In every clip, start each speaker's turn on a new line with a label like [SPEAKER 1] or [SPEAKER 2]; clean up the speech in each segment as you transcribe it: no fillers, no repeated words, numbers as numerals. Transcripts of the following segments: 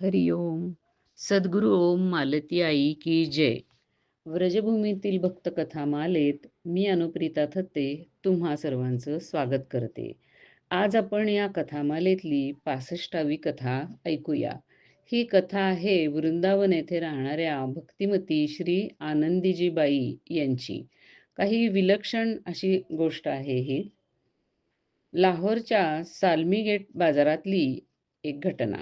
[SPEAKER 1] हरिओम. सद्गुरू ओम मालती आई की जय. व्रजभूमीतील भक्तकथा मालेत मी अनुप्रिता थत्ते तुम्हा सर्वांचं स्वागत करते. आज आपण या कथामालेतली 65वी कथा ऐकूया. ही कथा आहे वृंदावन येथे राहणाऱ्या भक्तिमती श्री आनंदीजीबाई यांची. काही विलक्षण अशी गोष्ट आहे ही. लाहोरच्या साल्मी गेट बाजारातली एक घटना.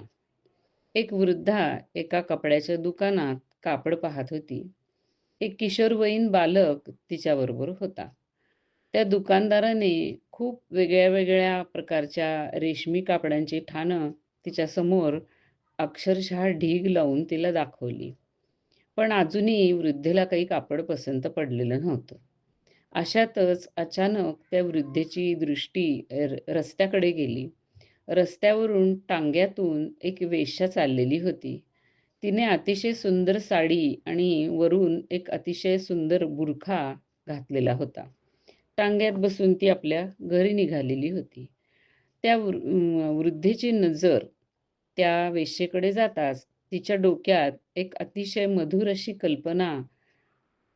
[SPEAKER 1] एक वृद्धा एका कपड्याच्या दुकानात कापड पाहत होती. एक किशोरवयीन बालक तिच्याबरोबर होता. त्या दुकानदाराने खूप वेगळ्या वेगळ्या प्रकारच्या रेशमी कापडांची ठाणं तिच्यासमोर अक्षरशः ढीग लावून तिला दाखवली. पण अजूनही वृद्धेला काही कापड पसंत पडलेलं नव्हतं. अशातच अचानक त्या वृद्धेची दृष्टी रस्त्याकडे गेली. रस्त्यावरून टांग्यातून एक वेश्या चाललेली होती. तिने अतिशय सुंदर साडी आणि वरून एक अतिशय सुंदर बुरखा घातलेला होता. टांग्यात बसून ती आपल्या घरी निघालेली होती. त्या वृद्धेची नजर त्या वेश्येकडे जाताच तिच्या डोक्यात एक अतिशय मधुर अशी कल्पना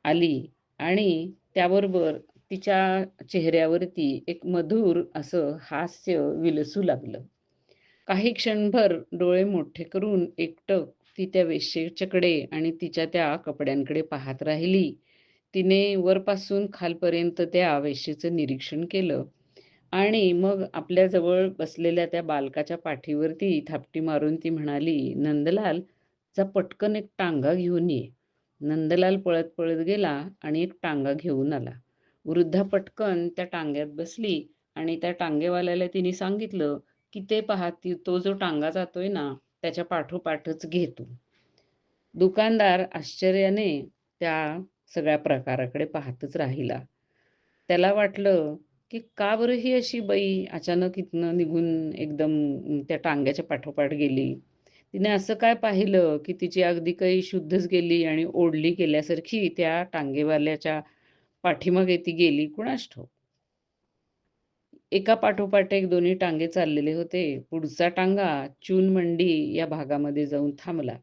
[SPEAKER 1] आली आणि त्याबरोबर तिच्या चेहऱ्यावरती एक मधुर असं हास्य विलसू लागलं. काही क्षणभर डोळे मोठे करून एकटक ती त्या वेश्येच्याकडे आणि तिच्या त्या कपड्यांकडे पाहत राहिली. तिने वरपासून खालपर्यंत त्या वेश्येचं निरीक्षण केलं आणि मग आपल्या जवळ बसलेल्या त्या बालकाच्या पाठीवरती थापटी मारून ती म्हणाली, "नंदलाल, जा पटकन एक टांगा घेऊन ये." नंदलाल पळत पळत गेला आणि एक टांगा घेऊन आला. वृद्धा पटकन त्या टांग्यात बसली आणि त्या टांगेवाल्याला तिने सांगितलं, की "ते पहा, तो जो टांगा जातोय ना, त्याच्या पाठोपाठच घे तू." दुकानदार आश्चर्याने त्या सगळ्या प्रकाराकडे पाहतच राहिला. त्याला वाटलं, की का बरं ही अशी बाई अचानक इथनं निघून एकदम त्या टांग्याच्या पाठोपाठ गेली? तिने असं काय पाहिलं, की तिची अगदी काही शुद्धच गेली आणि ओढली गेल्यासारखी त्या टांगेवाल्याच्या पाठीमागे ती गेली, कुणास ठाऊक? एका पाठोपाठ एक दोन्ही टांगे चाललेले होते. पुढचा टांगा चूनमंडी या भागामध्ये जाऊन थांबला.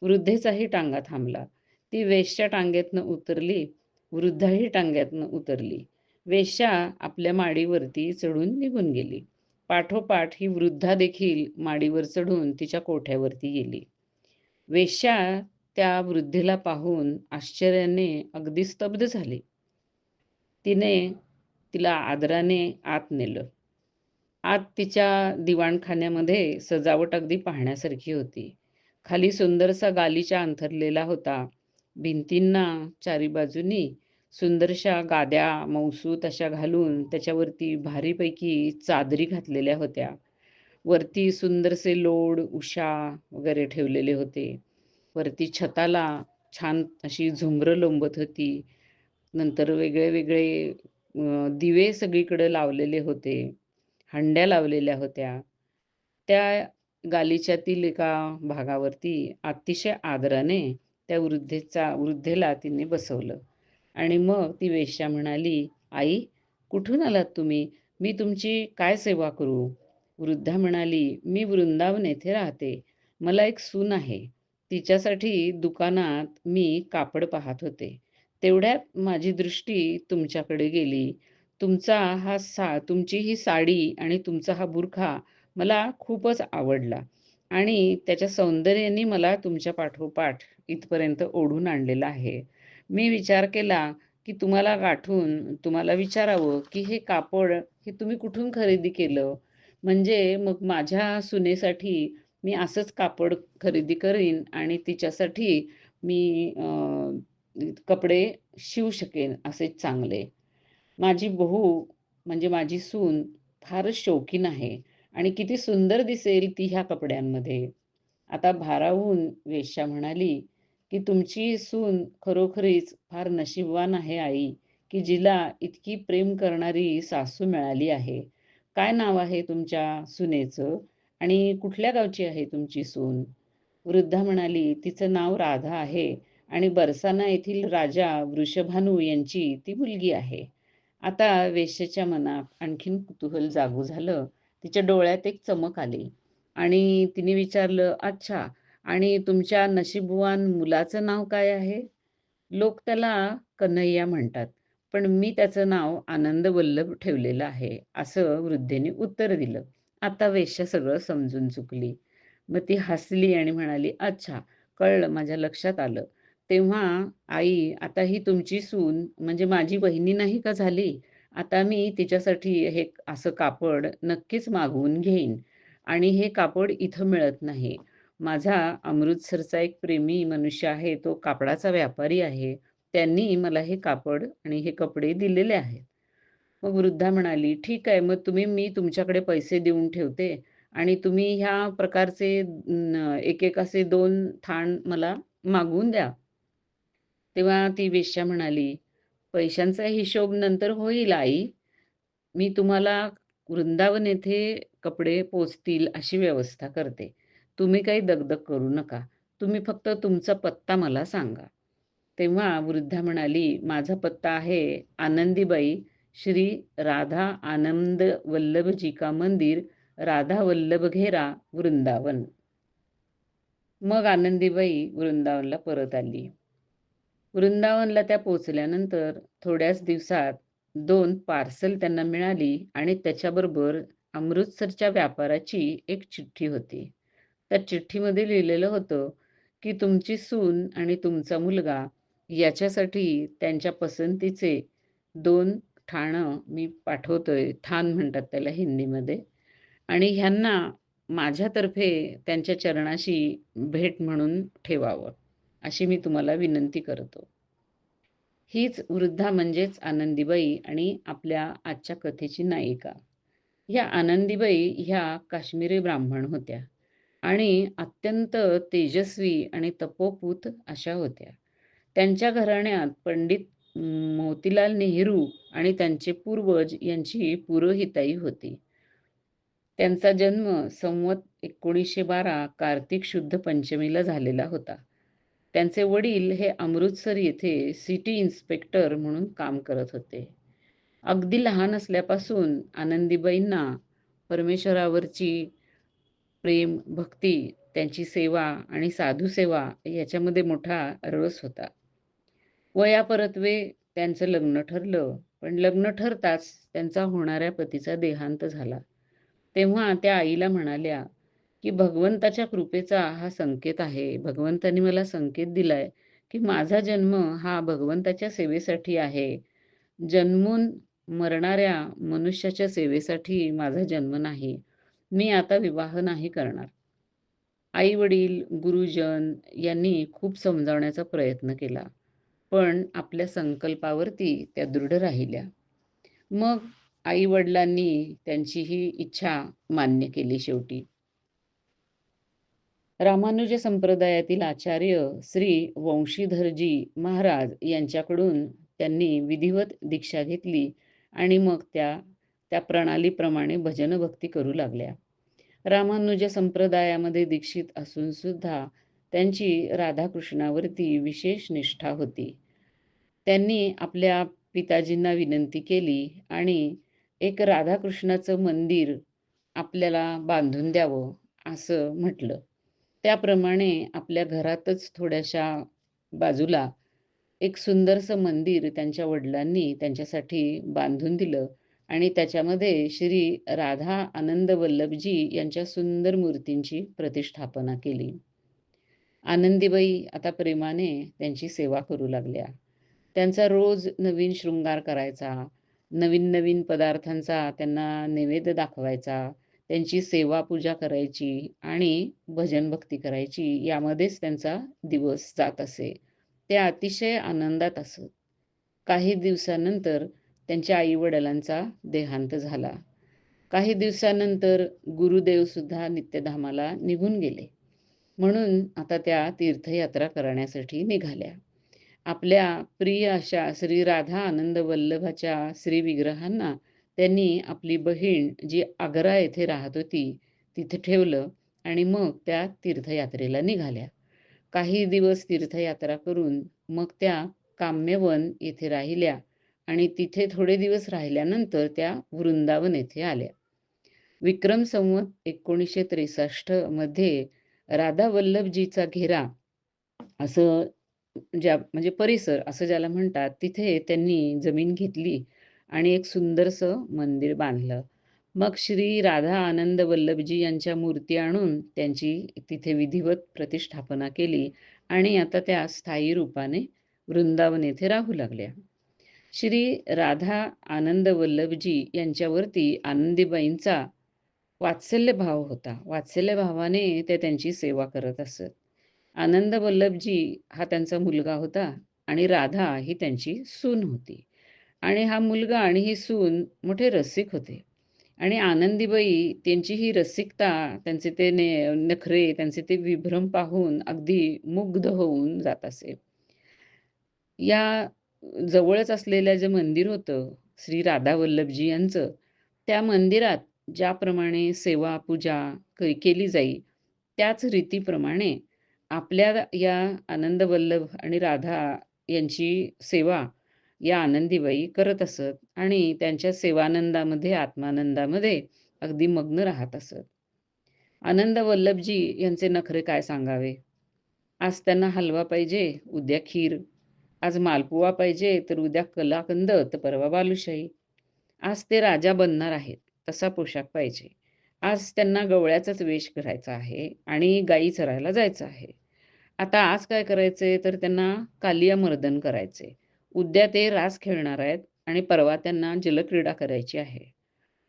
[SPEAKER 1] वृद्धेचाही टांगा थांबला. ती वेश्या टांग्यातनं उतरली. वृद्धाही टांग्यातनं उतरली. वेश्या आपल्या माडीवरती चढून निघून गेली. पाठोपाठ ही वृद्धा देखील माडीवर चढून तिच्या कोठ्यावरती गेली. वेश्या त्या वृद्धेला पाहून आश्चर्याने अगदी स्तब्ध झाली. तिने तिला आदराने आत नेलं. आत तिच्या दिवाणखान्यामध्ये सजावट अगदी पाहण्यासारखी होती. खाली सुंदरसा गालिचा अंथरलेला होता. भिंतींना चारी बाजूनी सुंदरशा गाद्या मौसूत अशा घालून त्याच्यावरती भारीपैकी चादरी घातलेल्या होत्या. वरती सुंदरसे लोड, उशा वगैरे ठेवलेले होते. वरती छताला छान अशी झुंबरं लोंबत होती. नंतर वेगळे वेगळे दिवे सगळीकडे लावलेले होते. हंड्या लावलेल्या होत्या. त्या गालिच्यातील एका भागावरती अतिशय आदराने त्या वृद्धेला तिने बसवलं आणि मग ती वेश्या म्हणाली, "आई, कुठून आलात तुम्ही? मी तुमची काय सेवा करू?" वृद्धा म्हणाली, "मी वृंदावन येथे राहते. मला एक सून आहे. तिच्यासाठी दुकानात मी कापड पाहत होते. तेवढ्यात माझी दृष्टी तुमच्याकडे गेली. तुमची ही साडी आणि तुमचा हा बुरखा मला खूपच आवडला आणि त्याच्या सौंदर्याने मला तुमच्या पाठोपाठ इथपर्यंत ओढून आणलेलं आहे. मी विचार केला, की तुम्हाला गाठून तुम्हाला विचारावं, की हे कापड हे तुम्ही कुठून खरेदी केलं? म्हणजे मग माझ्या सुनेसाठी मी असंच कापड खरेदी करीन आणि तिच्यासाठी मी कपडे शिवू शकेन असेच चांगले. माझी बहू म्हणजे माझी सून फारच शौकीन आहे आणि किती सुंदर दिसेल ती ह्या कपड्यांमध्ये." आता भारावून वेश्या म्हणाली, की "तुमची सून खरोखरीच फार नशीबवान आहे आई, की जिला इतकी प्रेम करणारी सासू मिळाली आहे. काय नाव आहे तुमच्या सुनेचं आणि कुठल्या गावची आहे तुमची सून?" वृद्धा म्हणाली, "तिचं नाव राधा आहे आणि बरसाना येथील राजा वृषभानू यांची ती मुलगी आहे." आता वेश्येच्या मनात आणखीन कुतूहल जागू झालं. तिच्या डोळ्यात एक चमक आली आणि तिने विचारलं, "अच्छा, आणि तुमच्या नशीबवान मुलाचं नाव काय आहे? लोक त्याला कन्हैया म्हणतात, पण मी त्याचं नाव आनंद वल्लभ ठेवलेलं आहे, असं वृद्धेने उत्तर दिलं. आता वेश्या सगळं समजून चुकली. मग ती हसली आणि म्हणाली, "अच्छा, कळलं, माझ्या लक्षात आलं. तेव्हा आई, आता ही तुमची सून म्हणजे माझी वहिनी नाही का झाली? आता मी तिच्यासाठी हे असं कापड नक्कीच मागवून घेईन आणि हे कापड इथं मिळत नाही. माझा अमृतसरचा एक प्रेमी मनुष्य आहे, तो कापडाचा व्यापारी आहे. त्यांनी मला हे कापड आणि हे कपडे दिलेले आहेत." मग वृद्धा म्हणाली, "ठीक आहे, मग मी तुमच्याकडे पैसे देऊन ठेवते आणि तुम्ही ह्या प्रकारचे एक-एक असे 2 थान मला मागवून द्या." तेव्हा ती वेश्या म्हणाली, "पैशांचा हिशोब नंतर होईल आई. मी तुम्हाला वृंदावन येथे कपडे पोहोचतील अशी व्यवस्था करते. तुम्ही काही दगदग करू नका. तुम्ही फक्त तुमचा पत्ता मला सांगा." तेव्हा वृद्धा म्हणाली, "माझा पत्ता आहे आनंदीबाई श्री राधा आनंद वल्लभजी का मंदिर, राधा वल्लभ घेरा, वृंदावन." मग आनंदीबाई वृंदावनला परत आली. वृंदावनला त्या पोहोचल्यानंतर थोड्याच दिवसात 2 पार्सल त्यांना मिळाली आणि त्याच्याबरोबर अमृतसरच्या व्यापाराची एक चिठ्ठी होती. त्या चिठ्ठीमध्ये लिहिलेलं होतं, की तुमची सून आणि तुमचा मुलगा याच्यासाठी त्यांच्या पसंतीचे 2 ठाणं मी पाठवतोय. थान म्हणतात त्याला हिंदीमध्ये. आणि ह्यांना माझ्यातर्फे त्यांच्या चरणाशी भेट म्हणून ठेवावं, अशी मी तुम्हाला विनंती करतो. हीच वृद्धा म्हणजेच आनंदीबाई आणि आपल्या आजच्या कथेची नायिका. ह्या आनंदीबाई ह्या काश्मीरी ब्राह्मण होत्या आणि अत्यंत तेजस्वी आणि तपोपूत अशा होत्या. त्यांच्या घराण्यात पंडित मोतीलाल नेहरू आणि त्यांचे पूर्वज यांची पुरोहिताई होती. त्यांचा जन्म संवत 1912 कार्तिक शुद्ध पंचमीला झालेला होता. त्यांचे वडील हे अमृतसर येथे सिटी इन्स्पेक्टर म्हणून काम करत होते. अगदी लहान असल्यापासून आनंदीबाईंना परमेश्वरावरची प्रेम, भक्ती, त्यांची सेवा आणि साधुसेवा याच्यामध्ये मोठा रस होता. वयापरत्वे त्यांचं लग्न ठरलं, पण लग्न ठरताच त्यांचा होणाऱ्या पतीचा देहांत झाला. तेव्हा त्या आईला म्हणाल्या, की भगवंताच्या कृपेचा हा संकेत आहे. भगवंताने मला संकेत दिलाय, की माझा जन्म हा भगवंताच्या सेवेसाठी आहे. जन्मून मरणाऱ्या मनुष्याच्या सेवेसाठी माझा जन्म नाही. मी आता विवाह नाही करणार. आई-वडील, गुरुजन यांनी खूप समजावण्याचा प्रयत्न केला. पण आपल्या संकल्पावरती त्या दृढ राहिल्या. मग आई-वडिलांनी त्यांची ही इच्छा मान्य केली शेवटी. रामानुज संप्रदायातील आचार्य श्री वंशीधरजी महाराज यांच्याकडून त्यांनी विधिवत दीक्षा घेतली आणि मग त्या त्या प्रणालीप्रमाणे भजन भक्ती करू लागल्या. रामानुज संप्रदायामध्ये दीक्षित असून सुद्धा त्यांची राधाकृष्णावरती विशेष निष्ठा होती. त्यांनी आपल्या पिताजींना विनंती केली आणि एक राधाकृष्णाचं मंदिर आपल्याला बांधून द्यावं असं म्हटलं. त्याप्रमाणे आपल्या घरातच थोड्याशा बाजूला एक सुंदरसं मंदिर त्यांच्या वडिलांनी त्यांच्यासाठी बांधून दिलं आणि त्याच्यामध्ये श्री राधा आनंद वल्लभजी यांच्या सुंदर मूर्तींची प्रतिष्ठापना केली. आनंदीबाई आता प्रेमाने त्यांची सेवा करू लागल्या. त्यांचा रोज नवीन शृंगार करायचा, नवीन-नवीन पदार्थांचा त्यांना नैवेद्य दाखवायचा, त्यांची सेवा पूजा करायची आणि भजन भक्ती करायची यामध्येच त्यांचा दिवस जात असे. ते अतिशय आनंदात असत. काही दिवसानंतर त्यांच्या आई-वडिलांचा देहांत झाला. काही दिवसानंतर गुरुदेवसुद्धा नित्यधामाला निघून गेले. म्हणून आता त्या तीर्थयात्रा करण्यासाठी निघाल्या. आपल्या प्रिय अशा श्री राधा आनंद वल्लभाच्या श्री विग्रहांना त्यांनी आपली बहीण जी आग्रा येथे राहत होती, तिथे ठेवलं आणि मग त्या तीर्थयात्रेला निघाल्या. काही दिवस तीर्थयात्रा करून मग त्या काम्यवन येथे राहिल्या आणि तिथे थोडे दिवस राहिल्यानंतर त्या वृंदावन येथे आल्या. विक्रम संवत 1963 मध्ये राधा वल्लभजीचा घेरा असं म्हणजे परिसर असं ज्याला म्हणतात, तिथे त्यांनी जमीन घेतली आणि एक सुंदरसं मंदिर बांधलं. मग श्री राधा आनंद वल्लभजी यांच्या मूर्ती आणून त्यांची तिथे विधिवत प्रतिष्ठापना केली आणि आता त्या स्थायी रूपाने वृंदावन येथे राहू लागल्या. श्री राधा आनंद वल्लभजी यांच्यावरती आनंदीबाईंचा वात्सल्यभाव होता. वात्सल्यभावाने ते त्यांची सेवा करत असत. आनंद वल्लभजी हा त्यांचा मुलगा होता आणि राधा ही त्यांची सून होती. आणि हा मुलगा आणि ही सून मोठे रसिक होते. आणि आनंदीबाई त्यांची ही रसिकता, त्यांचे ते नखरे, त्यांचे ते विभ्रम पाहून अगदी मुग्ध होऊन जात असे. या जवळच असलेलं जे मंदिर होतं श्री राधा वल्लभजी यांचं, त्या मंदिरात ज्याप्रमाणे सेवा पूजा केली जाई, त्याच रीतीप्रमाणे आपल्या या आनंद वल्लभ आणि राधा यांची सेवा या आनंदीबाई करत असत आणि त्यांच्या सेवानंदामध्ये, आत्मानंदामध्ये अगदी मग्न राहत असत. आनंद वल्लभजी यांचे नखरे काय सांगावे. आज त्यांना हलवा पाहिजे, उद्या खीर. आज मालपुवा पाहिजे, तर उद्या कलाकंद, तर परवा बालुशाही. आज ते राजा बनणार आहेत, तसा पोशाख पाहिजे. आज त्यांना गवळ्याचाच वेश करायचा आहे आणि गायी चरायला जायचं आहे. आता आज काय करायचंय, तर त्यांना कालिया मर्दन करायचे. उद्या ते रास खेळणार आहेत आणि परवा त्यांना जलक्रीडा करायची आहे.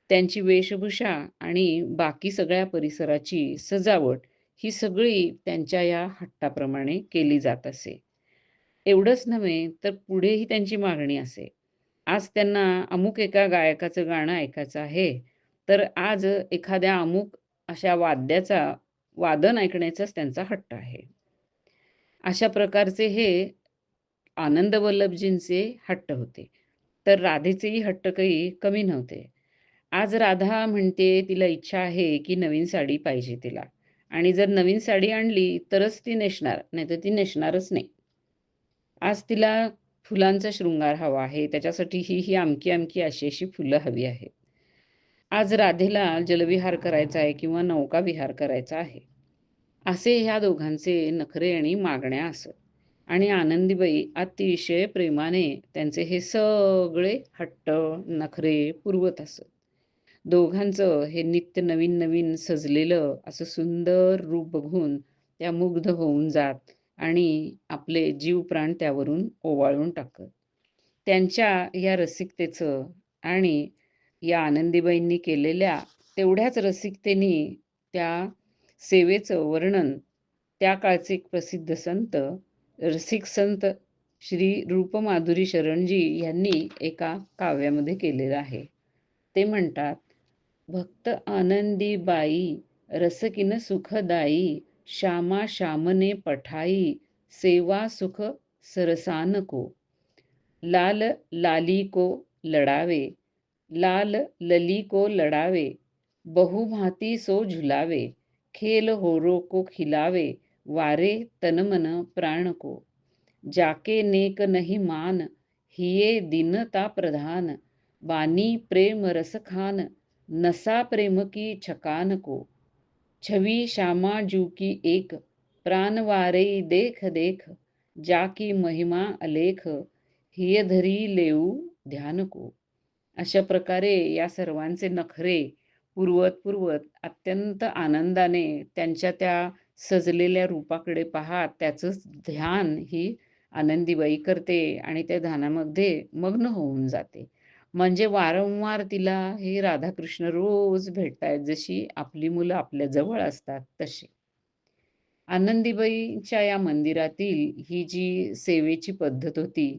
[SPEAKER 1] त्यांची वेशभूषा आणि बाकी सगळ्या परिसराची सजावट ही सगळी त्यांच्या या हट्टाप्रमाणे केली जात असे. एवढंच नव्हे, तर पुढेही त्यांची मागणी असे. आज त्यांना अमुक एका गायकाचं गाणं ऐकायचं आहे, तर आज एखाद्या अमुक अशा वाद्याचा वादन ऐकण्याचाच त्यांचा हट्ट आहे. अशा प्रकारचे हे आनंद वल्लभजींचे हट्ट होते. तर राधेचेही हट्ट काही कमी नव्हते. आज राधा म्हणते, तिला इच्छा आहे, की नवीन साडी पाहिजे तिला आणि जर नवीन साडी आणली तरच ती नेसणार, नाहीतर ती नेसणारच नाही. आज तिला फुलांचा शृंगार हवा आहे, त्याच्यासाठी ही अमकी-अमकी अशी फुलं हवी आहेत. आज राधेला जलविहार करायचा आहे किंवा नौकाविहार करायचा आहे. असे ह्या दोघांचे नखरे आणि मागण्या असत. आणि आनंदीबाई अतिशय प्रेमाने त्यांचे हे सगळे हट्ट, नखरे पुरवत असत. दोघांचं हे नित्य नवीन-नवीन सजलेलं असं सुंदर रूप बघून त्या मुग्ध होऊन जात आणि आपले जीव प्राण त्यावरून ओवाळून टाकत. त्यांच्या या रसिकतेचं आणि या आनंदीबाईंनी केलेल्या तेवढ्याच रसिकतेने त्या सेवेचं वर्णन त्या काळचे एक प्रसिद्ध संत, रसिक संत श्री रूपमाधुरी शरणजी यांनी एका काव्यामध्ये केलेलं आहे. ते म्हणतात, भक्त आनंदी बाई रसकिन सुखदाई, श्यामा श्यामने पठाई, सेवा सुख सरसान को. लाल लाली को लड़ावे, लाल लली को लड़ावे, बहुभांति सो झुलावे, खेल होरो को खिलावे, वारे तन मन प्राण को. जाके नेक नहीं मान, हिये दीनता प्रधान, बानी प्रेम रस खान, नसा प्रेम की छकान को. छवि श्यामा जू की एक, प्राण वारे देख देख, जाकी महिमा अलेख, हिय धरी लेऊ ध्यान को. अशा प्रकारे या सर्वांचे नखरे पुरवत अत्यंत आनंदाने त्यांच्या त्या सजलेल्या रूपाकडे पाहत त्याचंच ध्यान ही आनंदीबाई करते आणि त्या ध्यानामध्ये मग्न होऊन जाते. म्हणजे वारंवार तिला हे राधाकृष्ण रोज भेटतायत, जशी आपली मुलं आपल्या जवळ असतात तशी. आनंदीबाईंच्या या मंदिरातील ही जी सेवेची पद्धत होती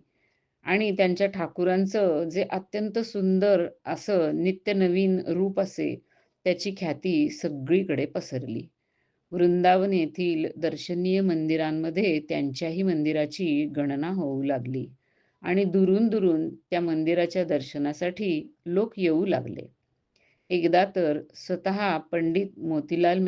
[SPEAKER 1] आणि त्यांच्या ठाकुरांचं जे अत्यंत सुंदर असं नित्य नवीन रूप असे, त्याची ख्याती सगळीकडे पसरली. वृंदावन येथील दर्शनीय मंदिरांमध्ये त्यांच्याही मंदिराची गणना होऊ लागली आणि दुरून त्या मंदिराच्या दर्शनासाठी लोक येऊ लागले. एकदा तर स्वतः पंडित मोतीलाल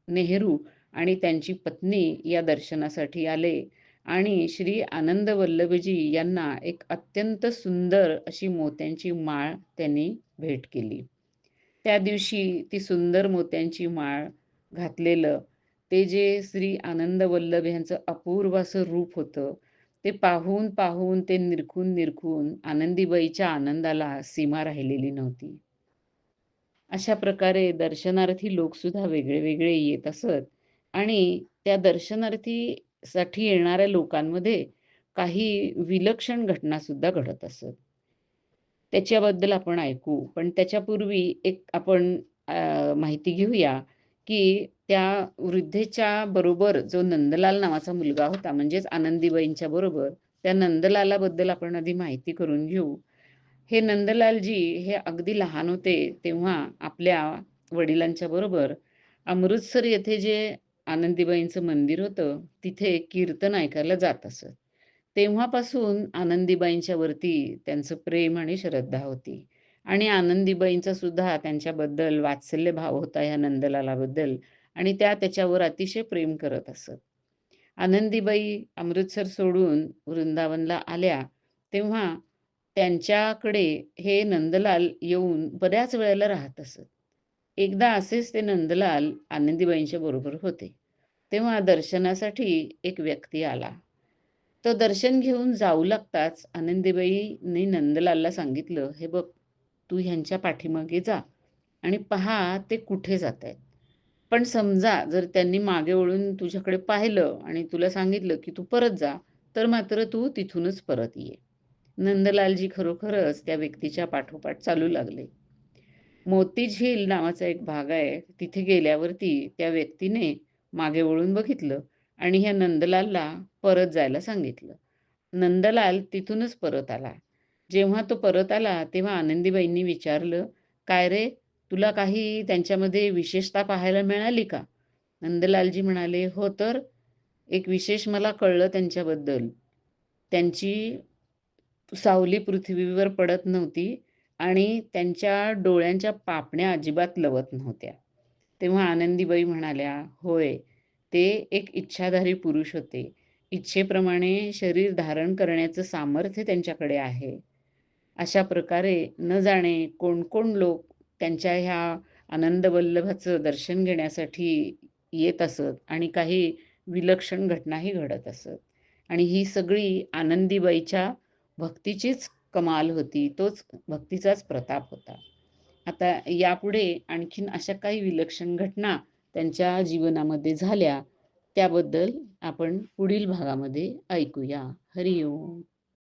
[SPEAKER 1] नेहरू आणि त्यांची पत्नी या दर्शनासाठी आले आणि श्री आनंद वल्लभजी यांना एक अत्यंत सुंदर अशी मोत्यांची माळ त्यांनी भेट केली. त्या दिवशी ती सुंदर मोत्यांची माळ घातलेलं ते जे श्री आनंद वल्लभ यांचं अपूर्व असं रूप होतं, ते पाहून, पाहून ते निरखून, निरखून आनंदीबाईच्या आनंदाला सीमा राहिलेली नव्हती. अशा प्रकारे दर्शनार्थी लोकसुद्धा वेगळे-वेगळे येत असत आणि त्या दर्शनार्थीसाठी येणाऱ्या लोकांमध्ये काही विलक्षण घटनासुद्धा घडत असत. त्याच्याबद्दल आपण ऐकू. पण त्याच्यापूर्वी एक आपण माहिती घेऊया, की त्या वृद्धेच्या बरोबर जो नंदलाल नावाचा मुलगा होता, म्हणजेच आनंदीबाईंच्या बरोबर, त्या नंदलालाबद्दल आपण आधी माहिती करून घेऊ. हे नंदलालजी हे अगदी लहान होते, तेव्हा आपल्या वडिलांच्या बरोबर अमृतसर येथे जे आनंदीबाईंचं मंदिर होतं, तिथे कीर्तन ऐकायला जात असत. तेव्हापासून आनंदीबाईंच्या वरती त्यांचं प्रेम आणि श्रद्धा होती आणि आनंदीबाईंचा सुद्धा त्यांच्याबद्दल वात्सल्य भाव होता ह्या नंदलालाबद्दल आणि त्या त्याच्यावर अतिशय प्रेम करत असत. आनंदीबाई अमृतसर सोडून वृंदावनला आल्या, तेव्हा त्यांच्याकडे हे नंदलाल येऊन बऱ्याच वेळेला राहत असत. एकदा असेच ते नंदलाल आनंदीबाईंच्या बरोबर होते. तेव्हा दर्शनासाठी एक व्यक्ती आला. तो दर्शन घेऊन जाऊ लागताच आनंदीबाईंनी नंदलालला सांगितलं, "हे बघ, तू ह्यांच्या पाठीमागे जा आणि पहा ते कुठे जातायत. पण समजा जर त्यांनी मागे वळून तुझ्याकडे पाहिलं आणि तुला सांगितलं, की तू परत जा, तर मात्र तू तिथूनच परत ये." नंदलालजी खरोखरच त्या व्यक्तीच्या पाठोपाठ चालू लागले. मोती झील नावाचा एक भाग आहे. तिथे गेल्यावरती त्या व्यक्तीने मागे वळून बघितलं आणि ह्या नंदलालला परत जायला सांगितलं. नंदलाल तिथूनच परत आला. जेव्हा तो परत आला, तेव्हा आनंदीबाईंनी विचारलं, "काय रे, तुला काही त्यांच्यामध्ये विशेषता पाहायला मिळाली का?" नंदलालजी म्हणाले, "हो तर, एक विशेष मला कळलं त्यांच्याबद्दल. त्यांची सावली पृथ्वीवर पडत नव्हती आणि त्यांच्या डोळ्यांच्या पापण्या अजिबात लवत नव्हत्या." तेव्हा आनंदीबाई म्हणाल्या, "होय, ते एक इच्छाधारी पुरुष होते. इच्छेप्रमाणे शरीर धारण करण्याचं सामर्थ्य त्यांच्याकडे आहे." अशा प्रकारे न जाणे कोण-कोण लोक त्यांच्या ह्या आनंदवल्लभाचं दर्शन घेण्यासाठी येत असत आणि काही विलक्षण घटनाही घडत असत. आणि ही सगळी आनंदीबाईच्या भक्तीचीच कमाल होती. तोच भक्तीचाच प्रताप होता. आता यापुढे आणखीन अशा काही विलक्षण घटना त्यांच्या जीवनामध्ये झाल्या, त्याबद्दल आपण पुढील भागामध्ये ऐकूया. हरी ओम.